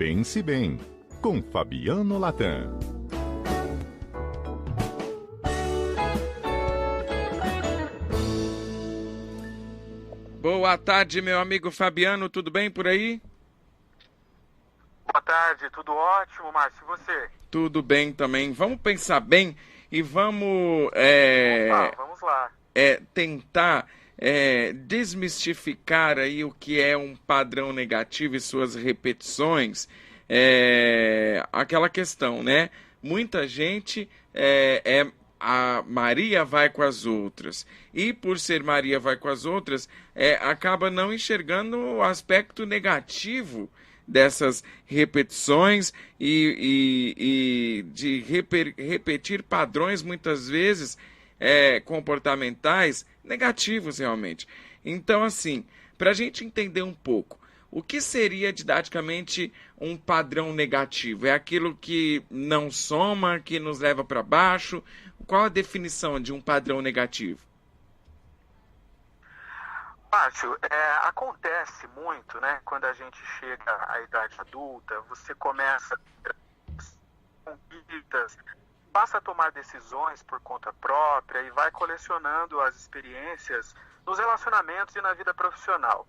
Pense Bem, com Fabiano Latam. Boa tarde, meu amigo Fabiano, tudo bem por aí? Boa tarde, tudo ótimo, Márcio, e você? Tudo bem também. Vamos pensar bem e vamos Vamos lá. tentar desmistificar aí o que é um padrão negativo e suas repetições. Aquela questão, né? Muita gente a Maria vai com as outras. E por ser Maria vai com as outras, acaba não enxergando o aspecto negativo dessas repetições e de repetir padrões muitas vezes comportamentais negativos realmente. Então, assim, para a gente entender um pouco, o que seria didaticamente um padrão negativo? É aquilo que não soma, que nos leva para baixo? Qual a definição de um padrão negativo? Márcio, acontece muito, né? Quando a gente chega à idade adulta, você começa a ter conquistas, passa a tomar decisões por conta própria e vai colecionando as experiências nos relacionamentos e na vida profissional.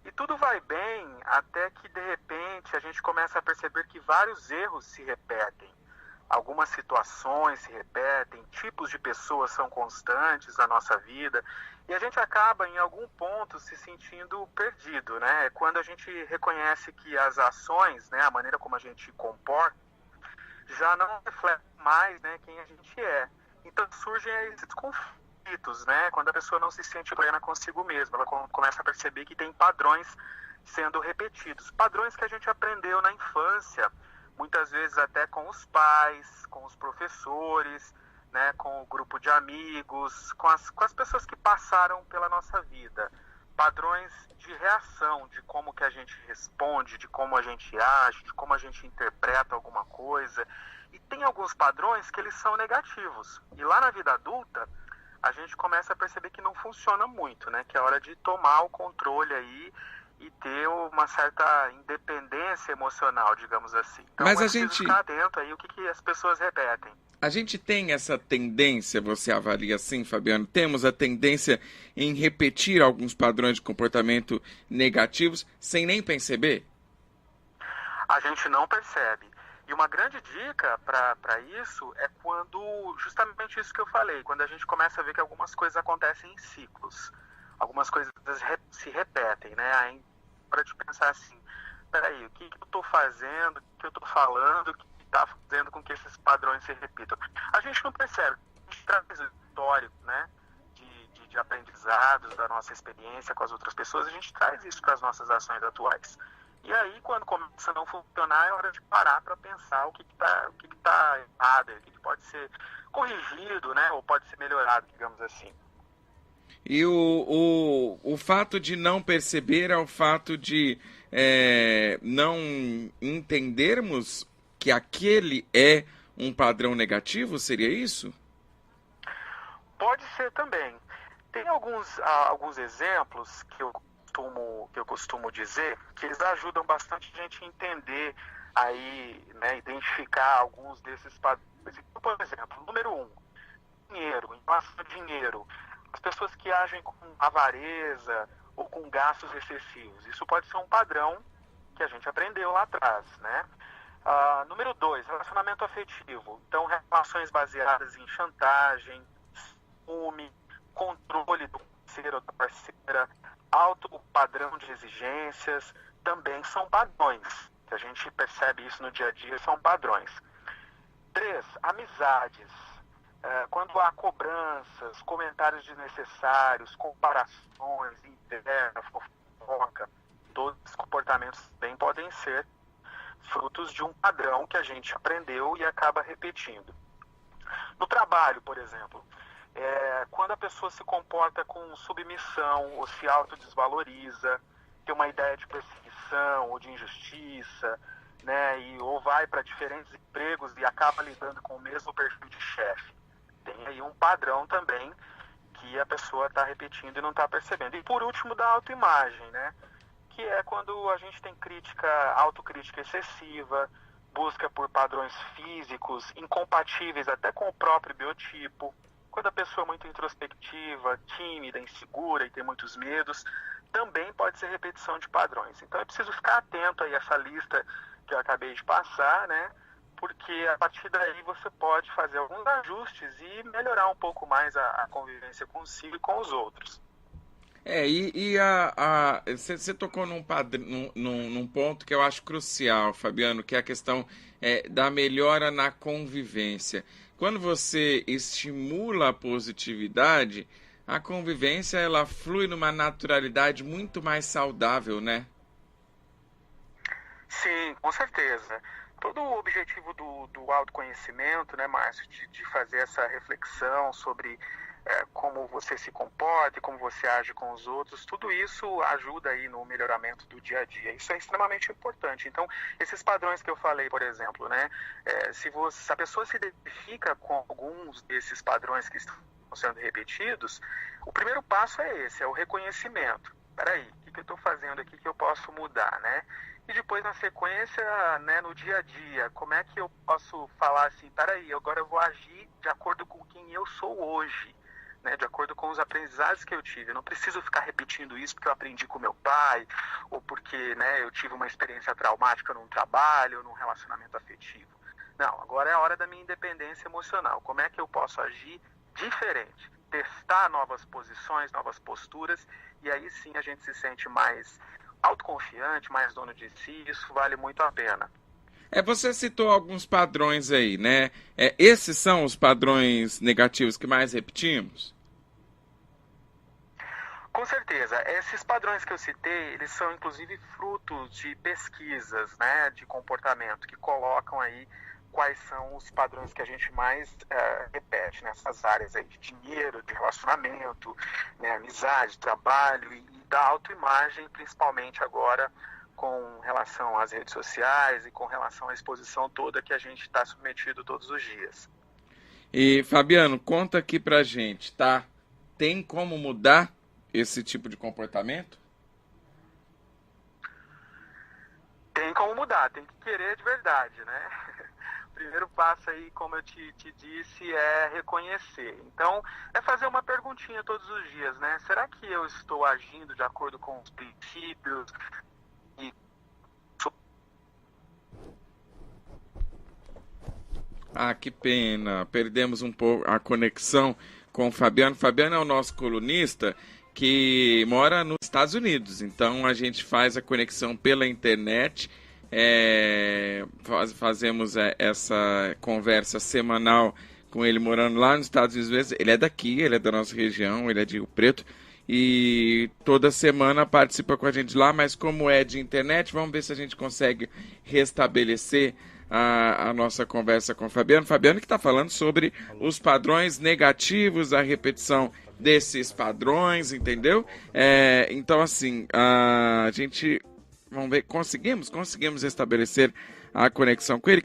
E tudo vai bem até que, de repente, a gente começa a perceber que vários erros se repetem. Algumas situações se repetem, tipos de pessoas são constantes na nossa vida e a gente acaba, em algum ponto, se sentindo perdido, né? É quando a gente reconhece que as ações, né, a maneira como a gente comporta, já não reflete mais, né, quem a gente é. Então surgem esses conflitos, né? Quando a pessoa não se sente plena consigo mesma, ela começa a perceber que tem padrões sendo repetidos. Padrões que a gente aprendeu na infância, muitas vezes até com os pais, com os professores, né, com o grupo de amigos, com as pessoas que passaram pela nossa vida. Padrões de reação, de como que a gente responde, de como a gente age, de como a gente interpreta alguma coisa. E tem alguns padrões que eles são negativos. E lá na vida adulta, a gente começa a perceber que não funciona muito, né? Que é hora de tomar o controle aí e ter uma certa independência emocional, digamos assim. Então Mas é preciso ficar atento aí o que as pessoas repetem. A gente tem essa tendência, você avalia assim, Fabiano? Temos a tendência em repetir alguns padrões de comportamento negativos sem nem perceber? A gente não percebe. E uma grande dica para isso é quando, justamente isso que eu falei, quando a gente começa a ver que algumas coisas acontecem em ciclos. Algumas coisas se repetem, né? Aí, para de pensar assim, peraí, o que eu estou fazendo, o que eu estou falando, que está fazendo com que esses padrões se repitam. A gente não percebe, a gente traz o histórico, né, de aprendizados, da nossa experiência com as outras pessoas, a gente traz isso para as nossas ações atuais. E aí, quando começa a não funcionar, é hora de parar para pensar o que tá errado, o que pode ser corrigido, né, ou pode ser melhorado, digamos assim. E o fato de não perceber é o fato de não entendermos que aquele é um padrão negativo? Seria isso? Pode ser também. Tem alguns exemplos que eu costumo dizer que eles ajudam bastante a gente a entender aí, né, identificar alguns desses padrões. Então, por exemplo, número 1, dinheiro, em relação ao dinheiro. As pessoas que agem com avareza ou com gastos excessivos. Isso pode ser um padrão que a gente aprendeu lá atrás, né? Número 2, relacionamento afetivo. Então, relações baseadas em chantagem, ciúme, controle do parceiro ou da parceira, alto padrão de exigências, também são padrões. Se a gente percebe isso no dia a dia, são padrões. 3, amizades. Quando há cobranças, comentários desnecessários, comparações, inveja, fofoca, todos esses comportamentos também podem ser frutos de um padrão que a gente aprendeu e acaba repetindo. No trabalho, por exemplo, quando a pessoa se comporta com submissão ou se autodesvaloriza, tem uma ideia de perseguição ou de injustiça, né, ou vai para diferentes empregos e acaba lidando com o mesmo perfil de chefe. Tem aí um padrão também que a pessoa está repetindo e não está percebendo. E por último, da autoimagem, né? Que que é quando a gente tem autocrítica excessiva, busca por padrões físicos incompatíveis até com o próprio biotipo, quando a pessoa é muito introspectiva, tímida, insegura e tem muitos medos, também pode ser repetição de padrões. Então é preciso ficar atento aí a essa lista que eu acabei de passar, né? Porque a partir daí você pode fazer alguns ajustes e melhorar um pouco mais a convivência consigo e com os outros. Você tocou num ponto que eu acho crucial, Fabiano, que é a questão da melhora na convivência. Quando você estimula a positividade, a convivência ela flui numa naturalidade muito mais saudável, né? Sim, com certeza. Todo o objetivo do autoconhecimento, né, Márcio, de fazer essa reflexão sobre como você se comporta e como você age com os outros, tudo isso ajuda aí no melhoramento do dia a dia. Isso é extremamente importante. Então, esses padrões que eu falei, por exemplo, né, se a pessoa se identifica com alguns desses padrões que estão sendo repetidos, o primeiro passo é esse, é o reconhecimento. Peraí, o que eu estou fazendo aqui que eu posso mudar, né? E depois, na sequência, né, no dia a dia, como é que eu posso falar assim, peraí, agora eu vou agir de acordo com quem eu sou hoje, né, de acordo com os aprendizados que eu tive. Eu não preciso ficar repetindo isso porque eu aprendi com meu pai, ou porque, né, eu tive uma experiência traumática num trabalho, num relacionamento afetivo. Não, agora é a hora da minha independência emocional. Como é que eu posso agir diferente? Testar novas posições, novas posturas, e aí sim a gente se sente mais autoconfiante, mais dono de si, isso vale muito a pena. Você citou alguns padrões aí, né? Esses são os padrões negativos que mais repetimos? Com certeza. Esses padrões que eu citei, eles são inclusive frutos de pesquisas, né, de comportamento, que colocam aí quais são os padrões que a gente mais repete nessas áreas aí de dinheiro, de relacionamento, né, amizade, trabalho e da autoimagem, principalmente agora com relação às redes sociais e com relação à exposição toda que a gente está submetido todos os dias. E, Fabiano, conta aqui pra gente, tá? Tem como mudar esse tipo de comportamento? Tem como mudar, tem que querer de verdade, né? O primeiro passo aí, como eu te disse, é reconhecer. Então, é fazer uma perguntinha todos os dias, né? Será que eu estou agindo de acordo com os princípios? Que pena. Perdemos um pouco a conexão com o Fabiano. Fabiano é o nosso colunista que mora nos Estados Unidos. Então a gente faz a conexão pela internet. Fazemos essa conversa semanal com ele morando lá nos Estados Unidos. Ele é daqui, ele é da nossa região, ele é de Rio Preto. E toda semana participa com a gente lá, mas como é de internet, vamos ver se a gente consegue restabelecer a nossa conversa com o Fabiano. Fabiano que está falando sobre os padrões negativos, a repetição desses padrões, entendeu? Então, assim, a gente, vamos ver, conseguimos restabelecer a conexão com ele.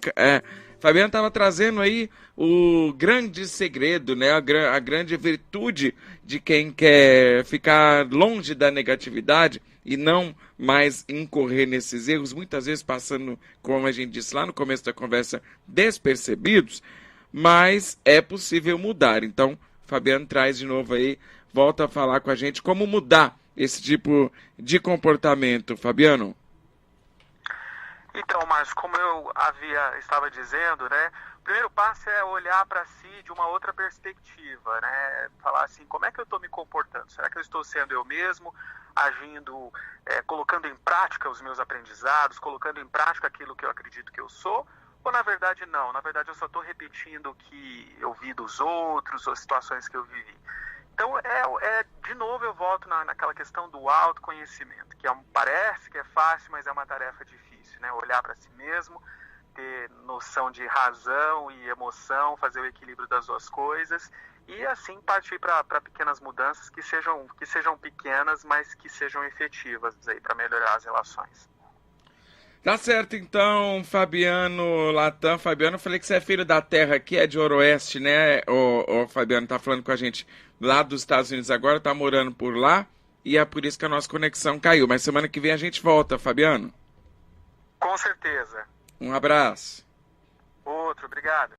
Fabiano estava trazendo aí o grande segredo, né? A grande virtude de quem quer ficar longe da negatividade e não mais incorrer nesses erros, muitas vezes passando, como a gente disse lá no começo da conversa, despercebidos, mas é possível mudar. Então, Fabiano traz de novo aí, volta a falar com a gente como mudar esse tipo de comportamento. Fabiano? Então, Márcio, como eu estava dizendo, né, o primeiro passo é olhar para si de uma outra perspectiva, né, falar assim, como é que eu estou me comportando? Será que eu estou sendo eu mesmo, agindo, colocando em prática os meus aprendizados, colocando em prática aquilo que eu acredito que eu sou? Ou na verdade não? Na verdade eu só estou repetindo o que eu vi dos outros, ou situações que eu vivi. Então, de novo eu volto naquela questão do autoconhecimento, que parece que é fácil, mas é uma tarefa difícil, né? Olhar para si mesmo, ter noção de razão e emoção, fazer o equilíbrio das duas coisas e assim partir para pequenas mudanças que sejam pequenas, mas que sejam efetivas aí para melhorar as relações. Tá certo, então, Fabiano Latam. Fabiano, eu falei que você é filho da terra aqui, é de Oroeste, né? O Fabiano tá falando com a gente lá dos Estados Unidos agora, tá morando por lá. e é por isso que a nossa conexão caiu. Mas semana que vem a gente volta, Fabiano. Com certeza. Um abraço. Outro, obrigado.